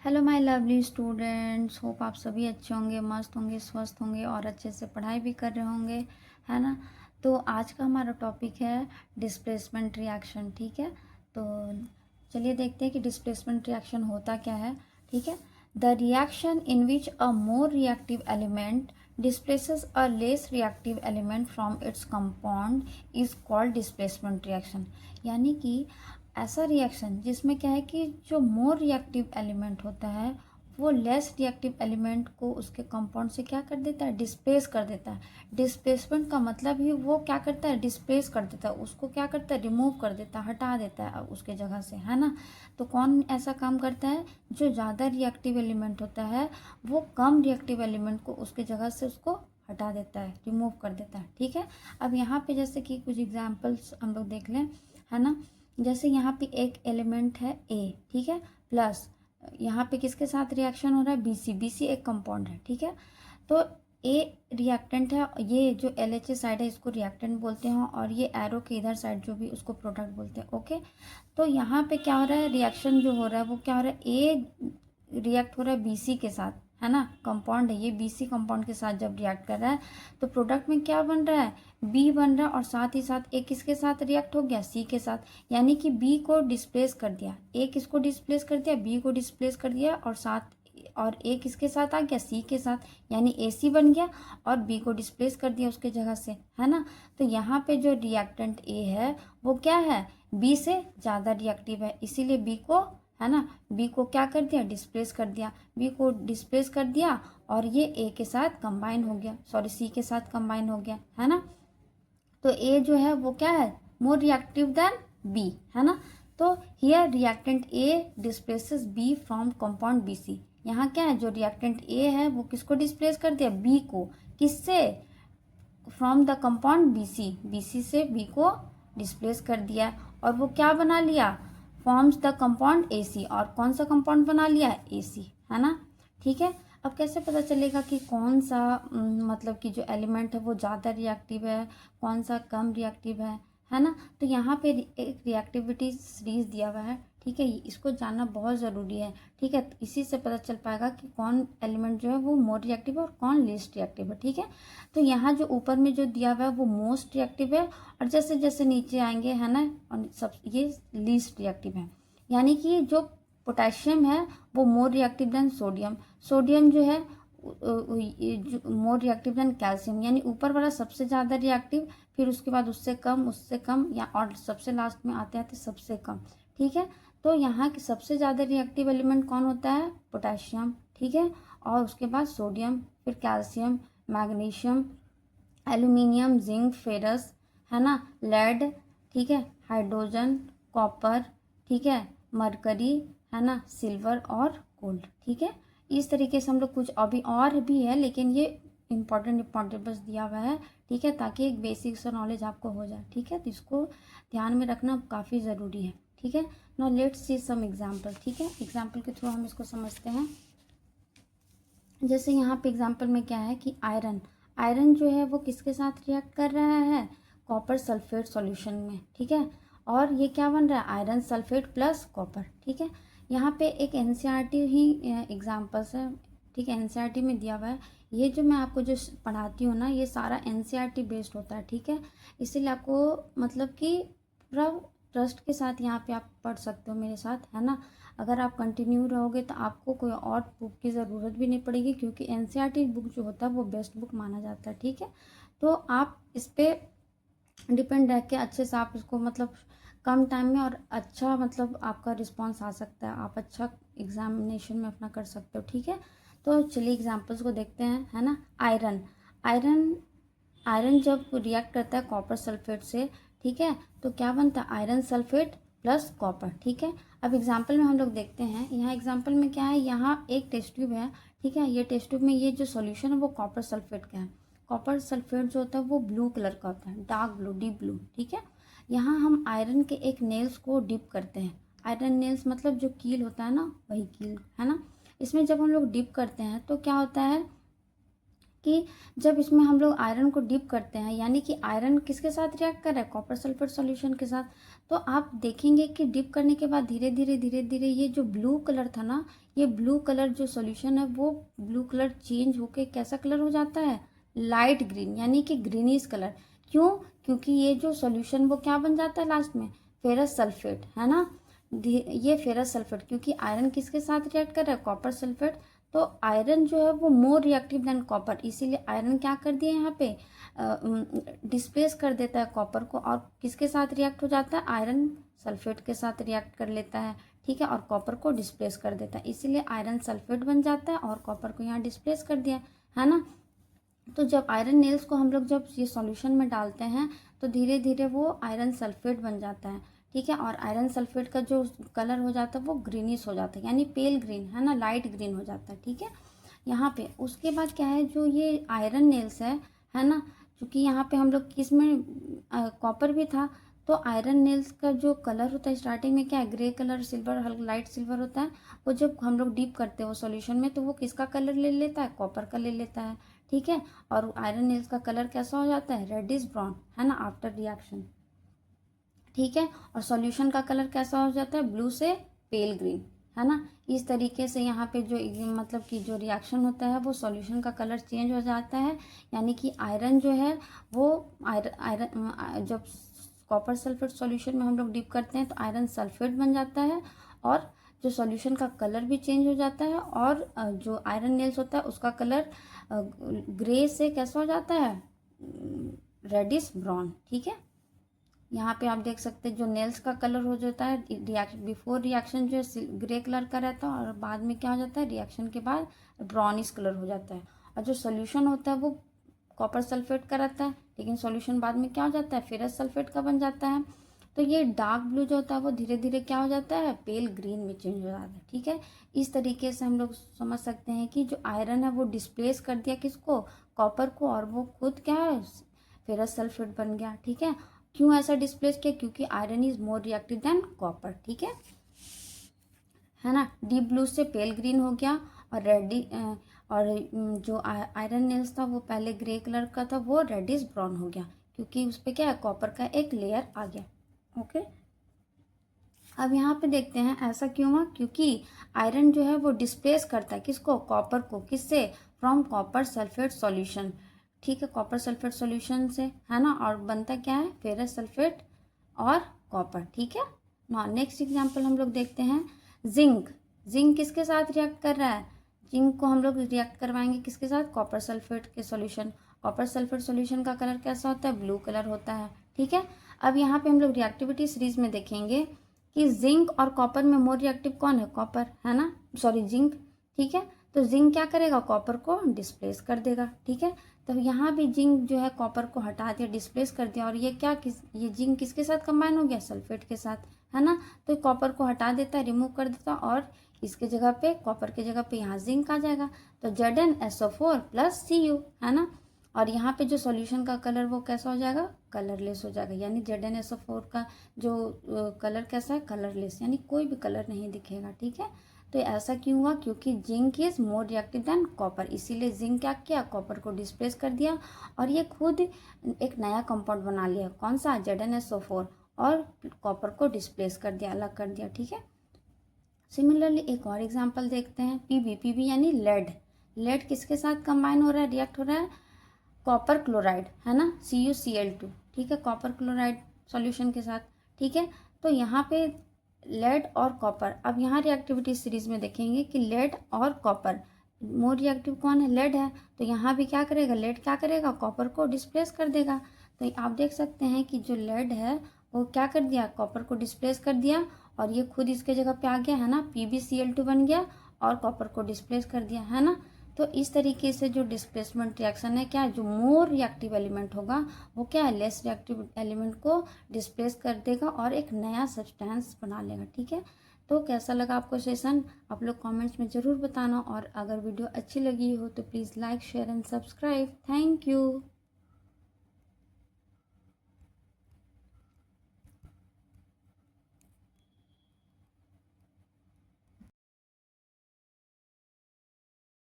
Hello my lovely students, hope आप सभी अच्छे होंगे, मस्त होंगे, स्वस्थ होंगे और अच्छे से पढ़ाई भी कर रहे होंगे, है ना। तो आज का हमारा टॉपिक है डिस्प्लेसमेंट रिएक्शन। ठीक है, तो चलिए देखते हैं कि डिस्प्लेसमेंट रिएक्शन होता क्या है। ठीक है, the reaction in which a more reactive element displaces a less reactive element from its compound is called displacement reaction। यानी कि ऐसा रिएक्शन जिसमें क्या है कि जो मोर रिएक्टिव एलिमेंट होता है वो लेस रिएक्टिव एलिमेंट को उसके कंपाउंड से क्या कर देता है, डिस्प्लेस कर देता है। डिस्प्लेसमेंट का मतलब ही वो क्या करता है, डिस्प्लेस कर देता है, उसको क्या करता है, रिमूव कर देता है, हटा देता है उसके जगह से, है ना। तो कौन ऐसा काम करता है, जो ज़्यादा रिएक्टिव एलिमेंट होता है वो कम रिएक्टिव एलिमेंट को उसके जगह से उसको हटा देता है, रिमूव कर देता है। ठीक है, अब यहाँ पे जैसे कि कुछ एग्जाम्पल्स हम लोग देख लें, है ना। जैसे यहाँ पे एक एलिमेंट है ए, ठीक है, प्लस यहाँ पे किसके साथ रिएक्शन हो रहा है, बीसी। बीसी एक कंपाउंड है, ठीक है। तो ए रिएक्टेंट है, ये जो एल एच ए साइड है इसको रिएक्टेंट बोलते हैं और ये एरो के इधर साइड जो भी उसको प्रोडक्ट बोलते हैं। ओके, तो यहाँ पे क्या हो रहा है, रिएक्शन जो हो रहा है वो क्या हो रहा है, ए रिएक्ट हो रहा है बीसी के साथ, है ना। कंपाउंड है ये, बीसी कंपाउंड के साथ जब रिएक्ट कर रहा है तो प्रोडक्ट में क्या बन रहा है, बी बन रहा है और साथ ही साथ ए किसके साथ रिएक्ट हो गया, सी के साथ। यानी कि बी को डिस्प्लेस कर दिया, ए किसको डिस्प्लेस कर दिया, बी को डिस्प्लेस कर दिया और साथ और ए किसके साथ आ गया, सी के साथ, यानी ए सी बन गया और बी को डिस्प्लेस कर दिया उसके जगह से, है ना। तो यहाँ पे जो रिएक्टेंट ए है वो क्या है, बी से ज़्यादा रिएक्टिव है, इसीलिए बी को, है ना, बी को क्या कर दिया, डिस्प्लेस कर दिया। बी को डिस्प्लेस कर दिया और ये ए के साथ कंबाइन हो गया, सॉरी सी के साथ कंबाइन हो गया, है ना। तो ए जो है वो क्या है, मोर रिएक्टिव देन बी, है ना। तो here reactant A displaces B from compound B C. यहाँ क्या है, जो रिएक्टेंट ए है वो किसको डिस्प्लेस कर दिया, बी को, किससे, from the compound B C. B C से बी को डिस्प्लेस कर दिया और वो क्या बना लिया, फॉर्म्स द कंपाउंड ए सी। और कौन सा कंपाउंड बना लिया, ए सी, है ना। ठीक है, अब कैसे पता चलेगा कि कौन सा मतलब कि जो एलिमेंट है वो ज़्यादा रिएक्टिव है, कौन सा कम रिएक्टिव है ना। तो यहाँ पे एक रिएक्टिविटी सीरीज दिया हुआ है, ठीक है, इसको जानना बहुत ज़रूरी है। ठीक है, तो इसी से पता चल पाएगा कि कौन एलिमेंट जो है वो मोर रिएक्टिव है और कौन लीस्ट रिएक्टिव है। ठीक है, तो यहाँ जो ऊपर में जो दिया हुआ है वो मोस्ट रिएक्टिव है और जैसे जैसे नीचे आएंगे, है ना, और सब ये लीस्ट रिएक्टिव है। यानी कि जो पोटेशियम है वो more reactive than sodium, sodium जो है मोर रिएक्टिव देन कैल्शियम। यानी ऊपर वाला सबसे ज़्यादा रिएक्टिव, फिर उसके बाद उससे कम या और सबसे लास्ट में आते आते सबसे कम। ठीक है, तो यहाँ की सबसे ज़्यादा रिएक्टिव एलिमेंट कौन होता है, पोटेशियम, ठीक है, और उसके बाद सोडियम, फिर calcium, magnesium, aluminium, zinc, ferrous, है ना, लेड, ठीक है, हाइड्रोजन, कॉपर, ठीक है, मरकरी, है ना, सिल्वर और गोल्ड। ठीक है, इस तरीके से हम लोग कुछ अभी और भी है लेकिन ये इम्पॉर्टेंट बस दिया हुआ है। ठीक है, ताकि एक बेसिक सा नॉलेज आपको हो जाए। ठीक है, तो इसको ध्यान में रखना काफ़ी ज़रूरी है। ठीक है, now let's see some example. ठीक है, एग्जाम्पल के थ्रू हम इसको समझते हैं। जैसे यहाँ पे एग्जाम्पल में क्या है कि आयरन, आयरन जो है वो किसके साथ रिएक्ट कर रहा है, कॉपर सल्फेट सॉल्यूशन में। ठीक है, और ये क्या बन रहा है, आयरन सल्फेट प्लस कॉपर। ठीक है, यहाँ पे एक एनसीईआरटी ही एग्जाम्पल्स है। ठीक है, एनसीईआरटी में दिया हुआ है, ये जो मैं आपको जो पढ़ाती हूँ ना ये सारा एनसीईआरटी बेस्ड होता है। ठीक है, इसीलिए आपको मतलब कि पूरा ट्रस्ट के साथ यहाँ पे आप पढ़ सकते हो मेरे साथ, है ना। अगर आप कंटिन्यू रहोगे तो आपको कोई और बुक की ज़रूरत भी नहीं पड़ेगी, क्योंकि एनसीईआरटी बुक जो होता है वो बेस्ट बुक माना जाता है। ठीक है, तो आप इस पर डिपेंड रह के अच्छे से आप इसको मतलब कम टाइम में और अच्छा मतलब आपका रिस्पॉन्स आ सकता है, आप अच्छा एग्जामिनेशन में अपना कर सकते हो। ठीक है, तो चलिए एग्जाम्पल्स को देखते हैं, है ना। आयरन, आयरन आयरन जब रिएक्ट करता है कॉपर सल्फेट से, ठीक है, तो क्या बनता है, आयरन सल्फेट प्लस कॉपर। ठीक है, अब एग्जाम्पल में हम लोग देखते हैं, यहाँ एग्जाम्पल में क्या है, यहाँ एक टेस्ट ट्यूब है। ठीक है, ये टेस्ट ट्यूब में ये जो सॉल्यूशन है वो कॉपर सल्फेट का है। कॉपर सल्फेट जो होता है वो ब्लू कलर का होता है, डार्क ब्लू, डीप ब्लू। ठीक है, यहाँ हम आयरन के एक नेल्स को डिप करते हैं। आयरन नेल्स मतलब जो कील होता है ना, वही कील, है ना। इसमें जब हम लोग डिप करते हैं तो क्या होता है, कि जब इसमें हम लोग आयरन को डिप करते हैं, यानी कि आयरन किसके साथ रिएक्ट कर रहा है, कॉपर सल्फेट सॉल्यूशन के साथ, तो आप देखेंगे कि डिप करने के बाद धीरे धीरे ये जो ब्लू कलर था ना, ये ब्लू कलर जो सॉल्यूशन है वो ब्लू कलर चेंज होके कैसा कलर हो जाता है, लाइट ग्रीन, यानी कि ग्रीनिश कलर। क्यों? क्योंकि ये जो सॉल्यूशन वो क्या बन जाता है लास्ट में, फेरस सल्फेट, है ना। ये फेरस सल्फेट, क्योंकि आयरन किसके साथ रिएक्ट कर रहा है, कॉपर सल्फेट, तो आयरन जो है वो मोर रिएक्टिव देन कॉपर, इसीलिए आयरन क्या कर दिया यहाँ पे, डिस्प्लेस कर देता है कॉपर को, और किसके साथ रिएक्ट हो जाता है, आयरन सल्फेट के साथ रिएक्ट कर लेता है, ठीक है, और कॉपर को डिस्प्लेस कर देता है, इसीलिए आयरन सल्फेट बन जाता है और कॉपर को यहाँ डिस्प्लेस कर दिया, है ना। तो जब आयरन नेल्स को हम लोग जब ये सॉल्यूशन में डालते हैं तो धीरे धीरे वो आयरन सल्फेट बन जाता है, ठीक है, और आयरन सल्फेट का जो कलर हो जाता है वो ग्रीनिश हो जाता है, यानी पेल ग्रीन, है ना, लाइट ग्रीन हो जाता है, ठीक है। यहाँ पे उसके बाद क्या है, जो ये आयरन नेल्स है ना, क्योंकि यहाँ पे हम लोग किस में कॉपर भी था, तो आयरन नेल्स का जो कलर होता है स्टार्टिंग में क्या है, ग्रे कलर, सिल्वर, हल्का लाइट सिल्वर होता है, वो जब हम लोग डीप करते हैं वो सॉल्यूशन में तो वो किसका कलर ले लेता है, कॉपर का ले लेता है, ठीक है। और आयरन नेल्स का कलर कैसा हो जाता है, रेडिश ब्राउन, है ना, आफ्टर रिएक्शन, ठीक है। और सॉल्यूशन का कलर कैसा हो जाता है, ब्लू से पेल ग्रीन, है ना। इस तरीके से यहाँ पे जो मतलब कि जो रिएक्शन होता है वो सॉल्यूशन का कलर चेंज हो जाता है, यानी कि आयरन जो है वो आयरन जब कॉपर सल्फेट सॉल्यूशन में हम लोग डिप करते हैं तो आयरन सल्फेट बन जाता है, और जो सॉल्यूशन का कलर भी चेंज हो जाता है, और जो आयरन नेल्स होता है उसका कलर ग्रे से कैसा हो जाता है, रेडिश ब्राउन, ठीक है। यहाँ पे आप देख सकते हैं जो नेल्स का कलर हो जाता है बिफोर रिएक्शन जो है ग्रे कलर का रहता है, और बाद में क्या हो जाता है, रिएक्शन के बाद ब्राउनिश कलर हो जाता है, और जो सोल्यूशन होता है वो कॉपर सल्फेट का रहता है, लेकिन सॉल्यूशन बाद में क्या हो जाता है, फेरस सल्फेट का बन जाता है। तो ये डार्क ब्लू जो होता है वो धीरे धीरे क्या हो जाता है, पेल ग्रीन में चेंज हो जाता है, ठीक है। इस तरीके से हम लोग समझ सकते हैं कि जो आयरन है वो डिस्प्लेस कर दिया किसको, कॉपर को, और वो खुद क्या है, फेरस सल्फेट बन गया, ठीक है। क्यों ऐसा डिस्प्लेस किया, क्योंकि iron is more reactive than copper, ठीक है ना। डीप ब्लू से पेल ग्रीन हो गया, और रेडी और जो आयरन नेल्स था वो पहले ग्रे कलर का था वो रेडिश ब्राउन हो गया, क्योंकि उस पर क्या है, कॉपर का एक लेयर आ गया, ओके। अब यहाँ पे देखते हैं ऐसा क्यों हुआ, क्योंकि आयरन जो है वो डिस्प्लेस करता है किसको, कॉपर को, किससे, फ्रॉम कॉपर सल्फेट सॉल्यूशन, ठीक है, कॉपर सल्फेट सॉल्यूशन से, है ना, और बनता क्या है, फेरस सल्फेट और कॉपर, ठीक है ना। नेक्स्ट एग्जांपल हम लोग देखते हैं, जिंक। जिंक किसके साथ रिएक्ट कर रहा है, जिंक को हम लोग रिएक्ट करवाएंगे किसके साथ, कॉपर सल्फेट के सॉल्यूशन, कॉपर सल्फेट सॉल्यूशन का कलर कैसा होता है, ब्लू कलर होता है, ठीक है। अब यहाँ पे हम लोग रिएक्टिविटी सीरीज में देखेंगे कि जिंक और कॉपर में मोर रिएक्टिव कौन है, कॉपर, है ना, सॉरी जिंक, ठीक है। तो जिंक क्या करेगा, कॉपर को डिस्प्लेस कर देगा, ठीक है। तो यहाँ भी जिंक जो है कॉपर को हटा दिया, डिस्प्लेस कर दिया, और ये क्या ये जिंक किसके साथ कंबाइन हो गया, सल्फेट के साथ, है ना। तो कॉपर को हटा देता है, रिमूव कर देता, और इसके जगह पे, कॉपर के जगह पे यहाँ जिंक आ जाएगा, तो ZnSO4 + Cu, है ना। और यहाँ पे जो सॉल्यूशन का कलर वो कैसा हो जाएगा, कलरलेस हो जाएगा, यानी ZnSO4 का जो कलर कैसा है, कलरलेस, यानी कोई भी कलर नहीं दिखेगा, ठीक है। तो ऐसा क्यों हुआ, क्योंकि zinc is more reactive than copper, इसीलिए जिंक क्या किया, कॉपर को डिस्प्लेस कर दिया, और ये खुद एक नया कंपाउंड बना लिया, कौन सा, ZnSO4, और कॉपर को डिस्प्लेस कर दिया, अलग कर दिया, ठीक है। सिमिलरली एक और एग्जांपल देखते हैं, पीबी यानी लेड। लेड किसके साथ कंबाइन हो रहा है, रिएक्ट हो रहा है, कॉपर क्लोराइड, है ना, CuCl2, ठीक है, कॉपर क्लोराइड सॉल्यूशन के साथ, ठीक है। तो यहाँ पे लेड और कॉपर, अब यहाँ रिएक्टिविटी सीरीज में देखेंगे कि लेड और कॉपर, मोर रिएक्टिव कौन है, लेड है, तो यहाँ भी क्या करेगा, लेड क्या करेगा, कॉपर को डिस्प्लेस कर देगा। तो आप देख सकते हैं कि जो लेड है वो क्या कर दिया, कॉपर को डिस्प्लेस कर दिया, और ये खुद इसके जगह पे आ गया, है ना, PbCl2 बन गया, और कॉपर को डिस्प्लेस कर दिया, है ना। तो इस तरीके से जो डिस्प्लेसमेंट रिएक्शन है क्या है, जो मोर रिएक्टिव एलिमेंट होगा वो क्या है, लेस रिएक्टिव एलिमेंट को डिस्प्लेस कर देगा और एक नया सब्सटेंस बना लेगा, ठीक है। तो कैसा लगा आपको सेशन, आप लोग कमेंट्स में ज़रूर बताना, और अगर वीडियो अच्छी लगी हो तो please like, share and subscribe. Thank you.